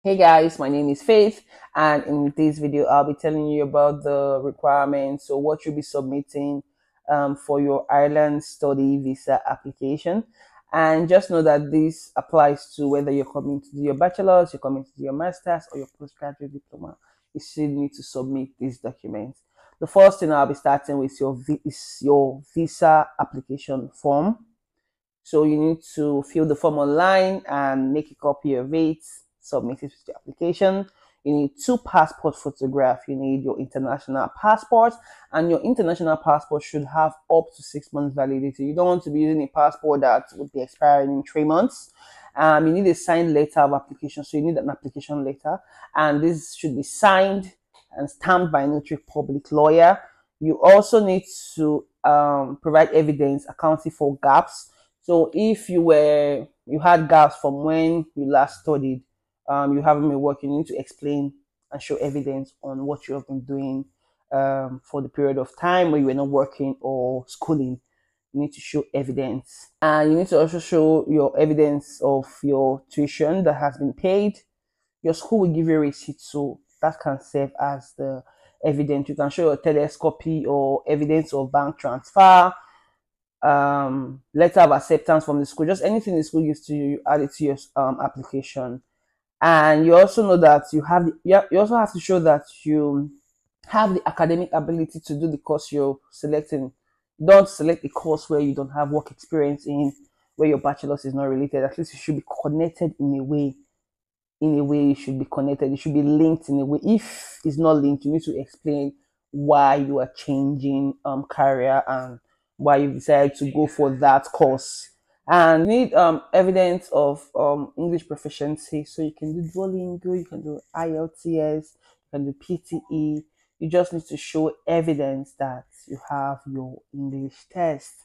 Hey guys, my name is Faith, and in this video, I'll be telling you about the requirements. So, what you'll be submitting for your Ireland study visa application. And just know that this applies to whether you're coming to do your bachelor's, you're coming to do your master's, or your postgraduate diploma. You still need to submit these documents. The first thing I'll be starting with is your visa application form. So you need to fill the form online and make a copy of it, submit it with the application. You need two passport photographs. You need your international passport, and your international passport should have up to 6 months validity. You don't want to be using a passport that would be expiring in 3 months. You need a signed letter of application. So you need an application letter, and this should be signed and stamped by a notary public lawyer. You also need to provide evidence accounting for gaps. So if you had gaps from when you last studied, you haven't been working, you need to explain and show evidence on what you have been doing for the period of time where you were not working or schooling. You need to show evidence, and you need to also show your evidence of your tuition that has been paid. Your school will give you a receipt, so that can serve as the evidence. You can show your telescopy or evidence of bank transfer, letter of acceptance from the school, just anything the school gives to you, you add it to your application. And you also know that you also have to show that you have the academic ability to do the course you're selecting. Don't select a course where you don't have work experience in, where your bachelor's is not related. At least you should be connected in a way. In a way, you should be connected. It should be linked in a way. If it's not linked, you need to explain why you are changing career and why you decided to go for that course. And you need evidence of English proficiency. So you can do Duolingo, you can do IELTS, you can do PTE. You just need to show evidence that you have your English test.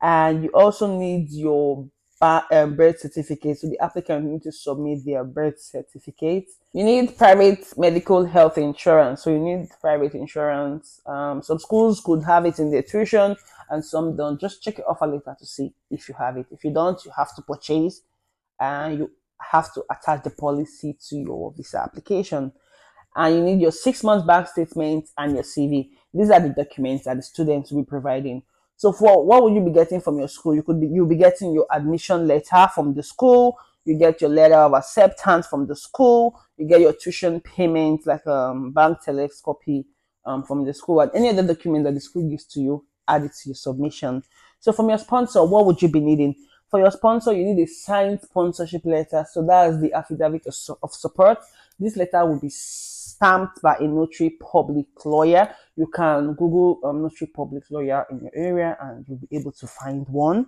And you also need your birth certificate. So the applicant need to submit their birth certificate. You need private medical health insurance. So you need private insurance. Some schools could have it in their tuition and some don't. Just check your offer letter to see if you have it. If you don't, you have to purchase and you have to attach the policy to your visa application. And you need your 6 months bank statement and your CV. These are the documents that the students will be providing. So for what will you be getting from your school? You'll be getting your admission letter from the school. You get your letter of acceptance from the school. You get your tuition payment like bank telex copy from the school, and any other document that the school gives to you, add it to your submission. So from your sponsor, what would you be needing? For your sponsor, you need a signed sponsorship letter. So that's the affidavit of support. This letter will be stamped by a notary public lawyer. You can Google notary public lawyer in your area and you'll be able to find one.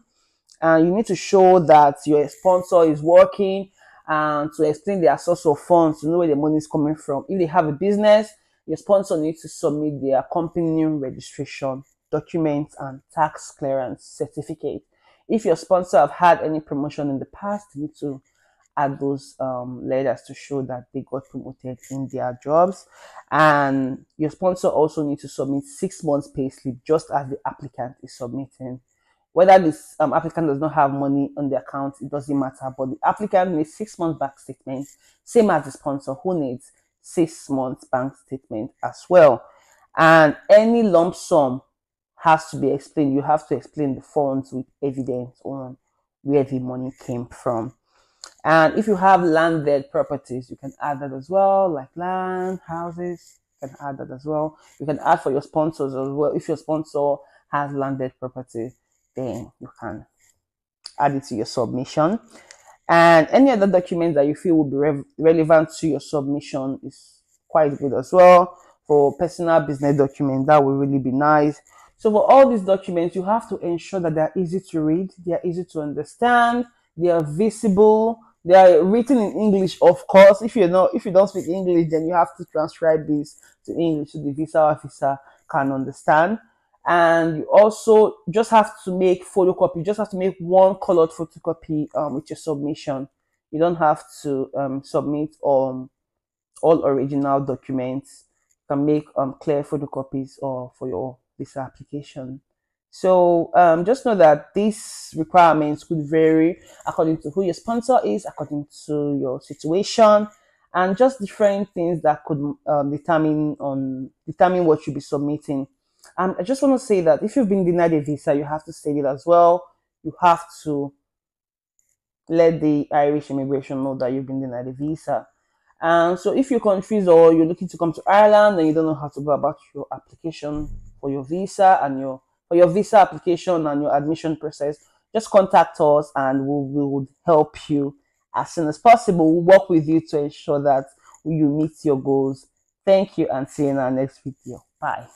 And you need to show that your sponsor is working and to explain their source of funds, to know where the money is coming from. If they have a business, your sponsor needs to submit their company name registration documents and tax clearance certificate. If your sponsor have had any promotion in the past, you need to add those letters to show that they got promoted in their jobs. And your sponsor also needs to submit 6 months pay slip just as the applicant is submitting. Whether this applicant does not have money on the account, it doesn't matter. But the applicant needs 6 months bank statement, same as the sponsor who needs 6 months bank statement as well. And any lump sum has to be explained. You have to explain the funds with evidence on where the money came from. And if you have landed properties, you can add that as well, like land, houses, you can add that as well. You can add for your sponsors as well. If your sponsor has landed property, then you can add it to your submission. And any other document that you feel will be relevant to your submission is quite good as well. For personal business document, that will really be nice. So for all these documents, you have to ensure that they're easy to read, they are easy to understand, they are visible, they are written in English, of course. If you don't speak English, then you have to transcribe this to English so the visa officer can understand. And you also just have to make photocopy. You just have to make one colored photocopy with your submission. You don't have to submit all original documents. You can make clear photocopies or for your visa application. So just know that these requirements could vary according to who your sponsor is, according to your situation, and just different things that could determine what you'll be submitting. I just want to say that if you've been denied a visa, you have to state it as well. You have to let the Irish immigration know that you've been denied a visa. And so if you're confused or you're looking to come to Ireland and you don't know how to go about your application for your visa and your visa application and your admission process, just contact us and we would help you as soon as possible. We'll work with you to ensure that you meet your goals. Thank you and see you in our next video. Bye.